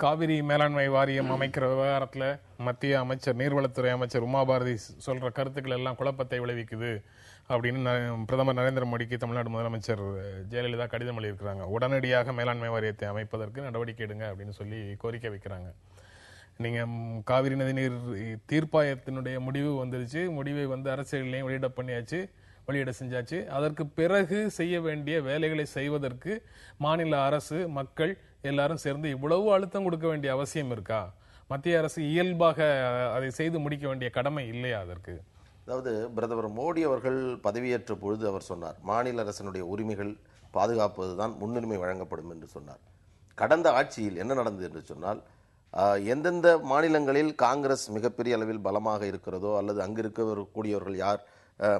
காவிரி மேலாண்மை வாரியம் அமைக்கிற விவகாரத்துல மத்திய அமைச்சர் நீர்வளத்துறை அமைச்சர் உமா பாரதி சொல்ற கருத்துக்கள் எல்லாம் குழப்பத்தை விளைவிக்குது அப்படின்னு பிரதமர் நரேந்திர மோடிக்கு தமிழ்நாடு முதலமைச்சர் ஜெயலலிதா கடிதம் எழுதியிருக்கிறாங்க. உடனடியாக மேலாண்மை வாரியத்தை அமைப்பதற்கு நடவடிக்கை எடுங்க அப்படின்னு சொல்லி கோரிக்கை வைக்கிறாங்க. நீங்க காவிரி நதிநீர் தீர்ப்பாயத்தினுடைய முடிவு வந்துருச்சு. முடிவை அரசியலையும் வெளியிட செஞ்சாச்சு. அதற்கு பிறகு செய்ய வேண்டிய வேலைகளை செய்வதற்கு மாநில அரசு, மக்கள் எல்லாரும் சேர்ந்து இவ்வளவு அழுத்தம் கொடுக்க வேண்டிய அவசியம் இருக்கா? மத்திய அரசு இயல்பாக அதை செய்து முடிக்க வேண்டிய கடமை இல்லையா அதற்கு? அதாவது பிரதமர் மோடி அவர்கள் பதவியேற்ற பொழுது அவர் சொன்னார், மாநில அரசினுடைய உரிமைகள் பாதுகாப்பதுதான் முன்னுரிமை வழங்கப்படும் என்று சொன்னார். கடந்த ஆட்சியில் என்ன நடந்தது என்று சொன்னால், எந்தெந்த மாநிலங்களில் காங்கிரஸ் மிகப்பெரிய அளவில் பலமாக இருக்கிறதோ அல்லது அங்கு இருக்கக்கூடியவர்கள் யார்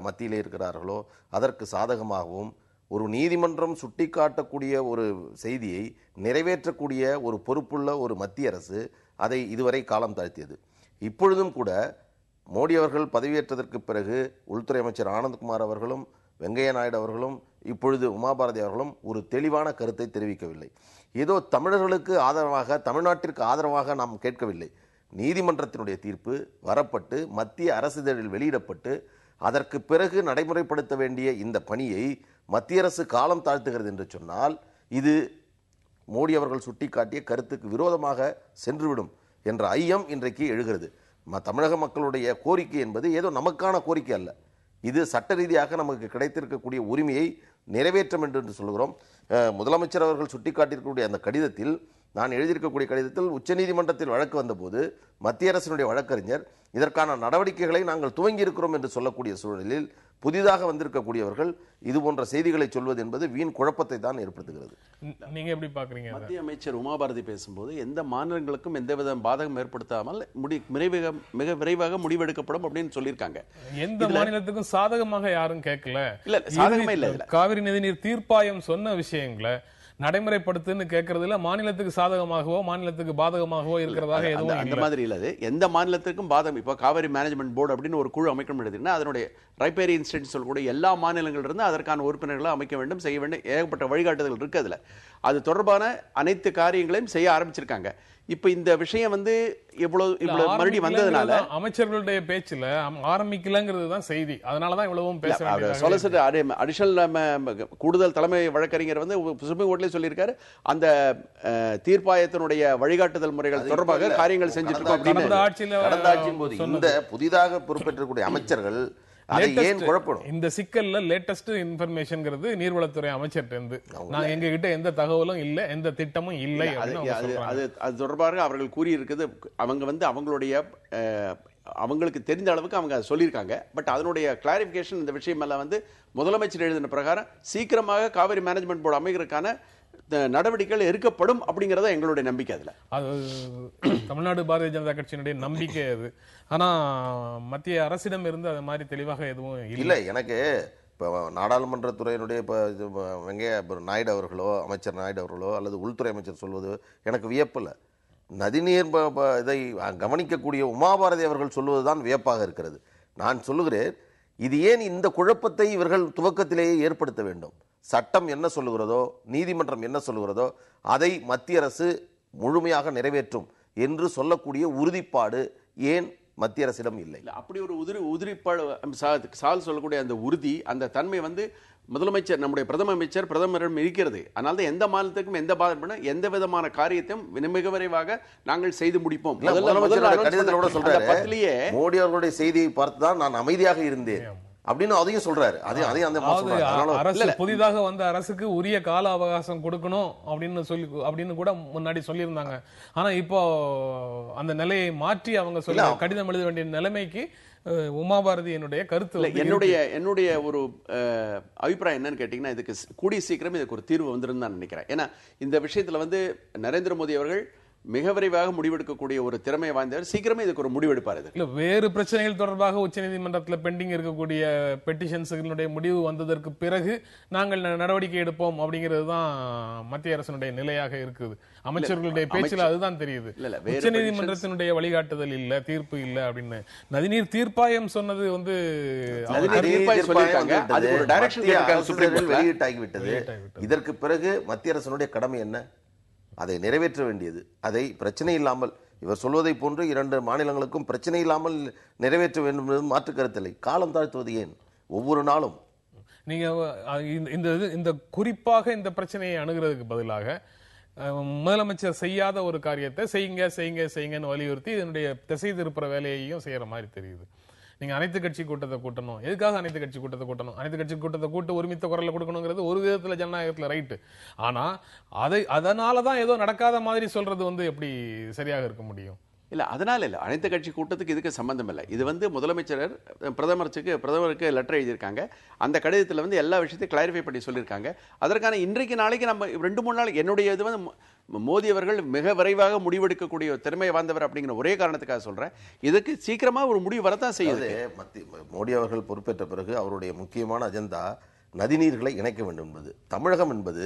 மத்தியிலே இருக்கிறார்களோ அதற்கு சாதகமாகவும் ஒரு நீதிமன்றம் சுட்டிக்காட்டக்கூடிய ஒரு செய்தியை நிறைவேற்றக்கூடிய ஒரு பொறுப்புள்ள ஒரு மத்திய அரசு அதை இதுவரை காலம் தாழ்த்தியது. இப்பொழுதும் கூட மோடி அவர்கள் பதவியேற்றதற்கு பிறகு உள்துறை அமைச்சர் ஆனந்த்குமார் அவர்களும் வெங்கையா நாயுடு அவர்களும் இப்பொழுது உமா பாரதி அவர்களும் ஒரு தெளிவான கருத்தை தெரிவிக்கவில்லை. ஏதோ தமிழர்களுக்கு ஆதரவாக, தமிழ்நாட்டிற்கு ஆதரவாக நாம் கேட்கவில்லை. நீதிமன்றத்தினுடைய தீர்ப்பு வரப்பட்டு மத்திய அரசிதழில் வெளியிடப்பட்டு அதற்கு பிறகு நடைமுறைப்படுத்த வேண்டிய இந்த பணியை மத்திய அரசு காலம் தாழ்த்துகிறது என்று சொன்னால் இது மோடி அவர்கள் சுட்டிக்காட்டிய கருத்துக்கு விரோதமாக சென்றுவிடும் என்ற ஐயம் இன்றைக்கு எழுகிறது. தமிழக மக்களுடைய கோரிக்கை என்பது ஏதோ நமக்கான கோரிக்கை அல்ல. இது சட்ட ரீதியாக நமக்கு கிடைத்திருக்கக்கூடிய உரிமையை நிறைவேற்றும் என்று சொல்கிறோம். முதலமைச்சர் அவர்கள் சுட்டிக்காட்டியிருக்கக்கூடிய அந்த கடிதத்தில், நான் எழுதியிருக்கக்கூடிய கடிதத்தில், உச்சநீதிமன்றத்தில் வழக்கு வந்தபோது மத்திய அரசினுடைய வழக்கறிஞர் இதற்கான நடவடிக்கைகளை நாங்கள் துவங்கி இருக்கிறோம் என்று சொல்லக்கூடிய சூழலில் புதிதாக வந்திருக்கக்கூடியவர்கள் இது போன்ற செய்திகளை சொல்வது என்பது வீண் குழப்பத்தை தான் ஏற்படுத்துகிறது. நீங்க எப்படி பாக்குறீங்க? மத்திய அமைச்சர் உமா பாரதி பேசும்போது எந்த மாநிலங்களுக்கும் எந்தவித பாதகம் ஏற்படுத்தாமல் மிக விரைவாக முடிவெடுக்கப்படும் அப்படின்னு சொல்லியிருக்காங்க. எந்த மாநிலத்துக்கும் சாதகமாக யாரும் கேட்கல. இல்ல, சாதகமே இல்ல. காவிரி நதிநீர் தீர்ப்பாயம் சொன்ன விஷயங்களை நடைமுறைப்படுத்துன்னு கேட்கறதுல மாநிலத்துக்கு சாதகமாகவோ மாநிலத்துக்கு பாதகமாகவோ இருக்கிறதாக எதுவும் அந்த மாதிரி இல்லது. எந்த மாநிலத்துக்கும் பாதகம். இப்போ காவிரி மேனேஜ்மெண்ட் போர்டு அப்படின்னு ஒரு குழு அமைக்கணும் எடுத்தீங்கன்னா அதனுடைய ரைப்பேரி இன்ஸ்டிடியூட் சொல்லக்கூடிய எல்லா மாநிலங்கள் இருந்து அதற்கான உறுப்பினர்களை அமைக்க வேண்டும், செய்ய வேண்டும், ஏகப்பட்ட வழிகாட்டுதல் இருக்கு. அதுல அது தொடர்பான அனைத்து காரியங்களையும் செய்ய ஆரம்பிச்சிருக்காங்க. இப்ப இந்த விஷயம் இவ்வளவு மறுபடியும் வந்ததுனால அமைச்சர்களுடைய பேச்சுல ஆரம்பிக்கலங்கிறது தான் செய்தி. அதனாலதான் இவ்வளவும் பேச அடிஷனல் கூடுதல் தலைமை வழக்கறிஞர் சுப்ரீம் கோர்ட்லயே சொல்லியிருக்காரு, அந்த தீர்ப்பாயத்தினுடைய வழிகாட்டுதல் முறைகள் தொடர்பாக காரியங்கள் செஞ்சுட்டு இருக்கோம் அப்படின்னு. கடந்த ஆட்சியின் போது இந்த புதிதாக பொறுப்பேற்றக்கூடிய அமைச்சர்கள் இந்த சிக்கல்ல லேட்டஸ்ட் இன்ஃபர்மேஷன்ங்கிறது நீர்வளத்துறை அமைச்சர்ட்ட இருந்து நான் எங்க கிட்ட எந்த தகவலும் இல்ல, எந்த திட்டமும் இல்லை. அது தொடர்பாக அவர்கள் கூறியிருக்கிறது, அவங்க அவங்களுக்கு தெரிந்த அளவுக்கு அவங்க சொல்லியிருக்காங்க. பட் அதனுடைய கிளாரிபிகேஷன் இந்த விஷயம் எல்லாம் முதலமைச்சர் எழுதின பிரகாரம் சீக்கிரமாக காவிரி மேனேஜ்மெண்ட் போர்டு அமைக்கிறதுக்கான நடவடிக்கைகள் எடுக்கப்படும் அப்படிங்கறத எங்களுடைய நம்பிக்கை. அது தமிழ்நாடு பாரதிய ஜனதா கட்சியினுடைய நம்பிக்கை அது. ஆனா மத்திய அரசிடம் இருந்து அது மாதிரி தெளிவாக எதுவும் இல்லை. எனக்கு இப்போ நாடாளுமன்றத்துறையினுடைய வெங்கையா நாயுடு அவர்களோ, அமைச்சர் நாயுடு அவர்களோ அல்லது உள்துறை அமைச்சர் சொல்வது எனக்கு வியப்பில்லை. நதிநீர் இதை கவனிக்கக்கூடிய உமா பாரதி அவர்கள் சொல்வதுதான் வியப்பாக இருக்கிறது. நான் சொல்லுகிறேன், இது ஏன் இந்த குழப்பத்தை இவர்கள் துவக்கத்திலேயே ஏற்படுத்த வேண்டும்? சட்டம் என்ன சொல்லுகிறதோ, நீதிமன்றம் என்ன சொல்லுகிறதோ அதை மத்திய அரசு முழுமையாக நிறைவேற்றும் என்று சொல்லக்கூடிய உறுதிப்பாடு ஏன் மத்திய அரசிடம் இல்லை? அப்படி ஒரு உறுதிப்பாடு சால் சொல்லக்கூடிய அந்த உறுதி, அந்த தன்மை முதலமைச்சர், நம்முடைய பிரதமரிடம் இருக்கிறது. அதனால எந்த மாநிலத்துக்கும் எந்த பாதம் எந்த விதமான காரியத்தையும் மிக விரைவாக நாங்கள் செய்து முடிப்போம். மோடி அவர்களுடைய செய்தியை பார்த்துதான் நான் அமைதியாக இருந்தேன் அப்படின்னு அதையும் சொல்றாரு. அரசு புதிதாக வந்த அரசுக்கு உரிய கால அவகாசம் கொடுக்கணும் அப்படின்னு கூட முன்னாடி சொல்லியிருந்தாங்க. ஆனா இப்போ அந்த நிலையை மாற்றி அவங்க சொல்ல கடிதம் எழுத வேண்டிய நிலைமைக்கு உமா பாரதியினுடைய கருத்து. என்னுடைய ஒரு அபிப்பிராயம் என்னன்னு கேட்டீங்கன்னா, இதுக்கு கூடிய சீக்கிரம் இதுக்கு ஒரு தீர்வு வந்துருன்னு நான் நினைக்கிறேன். ஏன்னா இந்த விஷயத்துல நரேந்திர மோடி அவர்கள் மிக விரைவாக முடிவெடுக்கக்கூடிய ஒரு திறமை வாய்ந்தவர். சீக்கிரமே இதுக்கு ஒரு முடிவெடுப்பார். இல்ல, வேறு பிரச்சனைகள் தொடர்பாக உச்சநீதிமன்றத்தில் பெண்டிங் இருக்கக்கூடிய பெட்டிஷன்ஸ்களுடைய முடிவு வந்ததற்கு பிறகு நாங்கள் நடவடிக்கை எடுப்போம் அப்படிங்கிறது தான் மத்திய அரசினுடைய நிலையாக இருக்குது. அமைச்சர்களுடைய பேச்சில் அதுதான் தெரியுது. உச்சநீதிமன்றத்தினுடைய வழிகாட்டுதல் இல்ல, தீர்ப்பு இல்ல அப்படின்னு. நதிநீர் தீர்ப்பாயம் சொன்னது வெளியிட்டாகிவிட்டது. இதற்கு பிறகு மத்திய அரசினுடைய கடமை என்ன? அதை நிறைவேற்ற வேண்டியது, அதை பிரச்சனை இல்லாமல் இவர் சொல்வதை போன்று 2 மாநிலங்களுக்கும் பிரச்சனை இல்லாமல் நிறைவேற்ற வேண்டும் என்பது மாற்று கருத்தில்லை. காலம் தாழ்த்துவது ஏன்? ஒவ்வொரு நாளும் நீங்க இந்த குறிப்பாக இந்த பிரச்சனையை அணுகிறதுக்கு பதிலாக முதலமைச்சர் செய்யாத ஒரு காரியத்தை செய்யுங்க செய்யுங்க செய்யுங்கன்னு வலியுறுத்தி இதனுடைய திசை திருப்புற வேலையையும் செய்யற மாதிரி தெரியுது. நீங்க அனைத்து கட்சி கூட்டத்தை கூட்டணும். எதுக்காக அனைத்து கட்சி கூட்டத்தை கூட்டணும்? அனைத்து கட்சி கூட்டத்தை கூட்டு ஒருமித்த குரல்ல கொடுக்கணுங்கிறது ஒரு விதத்துல ஜனநாயகத்துல ரைட்டு. ஆனா அதனாலதான் ஏதோ நடக்காத மாதிரி சொல்றது எப்படி சரியாக இருக்க முடியும்? இல்ல அதனால இல்ல, அனைத்து கட்சி கூட்டத்துக்கு இதுக்கு சம்பந்தம் இல்லை. இது முதலமைச்சர் பிரதமருக்கு லெட்டர் எழுதியிருக்காங்க. அந்த கடிதத்தில் எல்லா விஷயத்தையும் கிளாரிஃபை பண்ணி சொல்லியிருக்காங்க. அதற்கான இன்றைக்கு நாளைக்கு நம்ம 2-3 நாளைக்கு என்னுடைய இது மோடி அவர்கள் மிக விரைவாக முடிவெடுக்கக்கூடிய திறமை வாய்ந்தவர் அப்படிங்கிற ஒரே காரணத்துக்காக சொல்றேன். இதுக்கு சீக்கிரமா ஒரு முடிவு வரத்தான் செய்யுது. மோடி அவர்கள் பொறுப்பேற்ற பிறகு அவருடைய முக்கியமான அஜெண்டா நதிநீர்களை இணைக்க வேண்டும் என்பது. தமிழகம் என்பது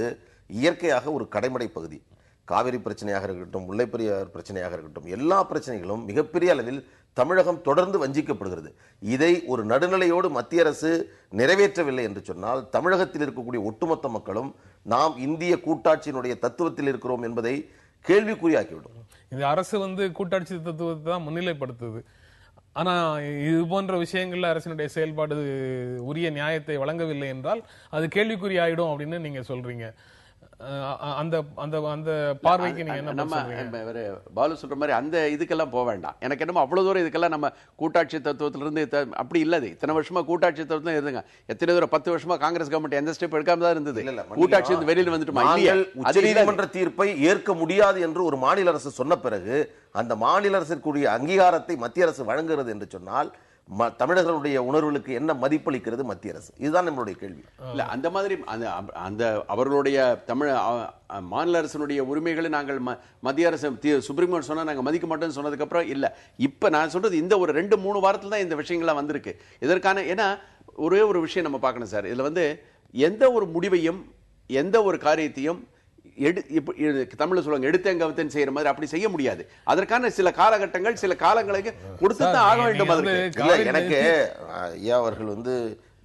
இயற்கையாக ஒரு கடைமடை பகுதி. காவிரி பிரச்சனையாக இருக்கட்டும், முல்லைப்பெரியார் பிரச்சனையாக இருக்கட்டும், எல்லா பிரச்சனைகளும் மிகப்பெரிய அளவில் தமிழகம் தொடர்ந்து வஞ்சிக்கப்படுகிறது. இதை ஒரு நடுநிலையோடு மத்திய அரசு நிறைவேற்றவில்லை என்று சொன்னால் தமிழகத்தில் இருக்கக்கூடிய ஒட்டுமொத்த மக்களும் நாம் இந்திய கூட்டாட்சியினுடைய தத்துவத்தில் இருக்கிறோம் என்பதை கேள்விக்குறியாக்கிவிடும். இந்த அரசு கூட்டாட்சி தத்துவத்தை தான் முன்னிலைப்படுத்துது. ஆனா இது போன்ற விஷயங்கள்ல அரசினுடைய செயல்பாடு உரிய நியாயத்தை வழங்கவில்லை என்றால் அது கேள்விக்குறி ஆயிடும் அப்படின்னு நீங்க சொல்றீங்க. அந்த அந்த அந்த பார்வைக்கு நீங்க என்ன சொல்றீங்க? பாலு சொல்ற மாதிரி அந்த இதுக்கெல்லாம் போக வேண்டாம். எனக்கு என்னமோ அவ்வளவு தூரம் இதுக்கெல்லாம் நம்ம கூட்டாட்சி தத்துவத்திலிருந்து அப்படி இல்லது. இத்தனை வருஷமா கூட்டாட்சி தத்துவத்துல இருந்துங்க. எத்தனை தூரம் 10 வருஷமா காங்கிரஸ் கவர்மெண்ட் எந்த ஸ்டெப் எடுக்காம தான் இருந்தது. கூட்டாட்சி வெளியில் வந்துட்டுமா? உச்சநீதிமன்ற தீர்ப்பை ஏற்க முடியாது என்று ஒரு மாநில அரசு சொன்ன பிறகு அந்த மாநில அரசிற்குரிய அங்கீகாரத்தை மத்திய அரசு வழங்குகிறது என்று சொன்னால் தமிழர்களுடைய உணர்வுகளுக்கு என்ன மதிப்பளிக்கிறது மத்திய அரசு? இதுதான் நம்மளுடைய கேள்வி. இல்ல அந்த மாதிரி அந்த அவர்களுடைய தமிழ் மாநில அரசினுடைய உரிமைகளை நாங்கள் மத்திய அரசு சுப்ரீம் கோர்ட் சொன்னா நாங்க மதிக்க மாட்டோம்னு சொன்னதுக்கு அப்புறம் இல்ல. இப்ப நான் சொல்றது இந்த ஒரு 2-3 வாரத்துல தான் இந்த விஷயங்கள்லாம் வந்திருக்கு. இதற்கான ஏன்னா ஒரே ஒரு விஷயம் நம்ம பார்க்கணும் சார். இதுல எந்த ஒரு முடிவையும் எந்த ஒரு காரியத்தையும் தமிழ்ல சொல்லுவாங்க எடுத்தேன் செய்யற மாதிரி அப்படி செய்ய முடியாது. அதற்கான சில காலகட்டங்கள் சில காலங்களுக்கு கொடுத்துதான் ஆக வேண்டும். எனக்கு ஐயா அவர்கள்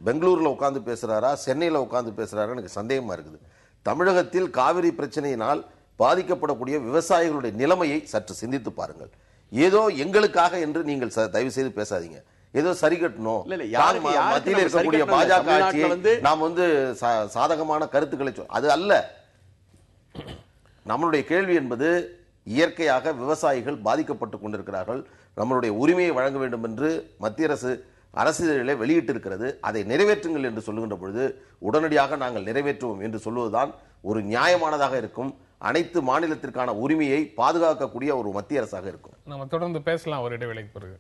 பெங்களூர்ல உட்கார்ந்து பேசுறாரா சென்னையில உட்கார்ந்து பேசுறாரா எனக்கு சந்தேகமா இருக்குது. தமிழகத்தில் காவிரி பிரச்சனையினால் பாதிக்கப்படக்கூடிய விவசாயிகளுடைய நிலைமையை சற்று சிந்தித்து பாருங்கள். ஏதோ எங்களுக்காக என்று நீங்கள் தயவு செய்து பேசாதீங்க. ஏதோ சரி கட்டணும் மத்தியில் இருக்கக்கூடிய பாஜக ஆட்சியை நாம் சாதகமான கருத்துக்களை அது அல்ல. நம்மளுடைய கேள்வி என்பது இயற்கையாக விவசாயிகள் பாதிக்கப்பட்டுக் கொண்டிருக்கிறார்கள். நம்மளுடைய உரிமையை வழங்க வேண்டும் என்று மத்திய அரசு அரசியலை வெளியிட்டிருக்கிறது. அதை நிறைவேற்றுங்கள் என்று சொல்லுகின்ற பொழுது உடனடியாக நாங்கள் நிறைவேற்றுவோம் என்று சொல்வதுதான் ஒரு நியாயமானதாக இருக்கும். அனைத்து மாநிலத்திற்கான உரிமையை பாதுகாக்கக்கூடிய ஒரு மத்திய அரசாக இருக்கும். நம்ம தொடர்ந்து பேசலாம் ஒரு இடைவேளைக்கு பிறகு.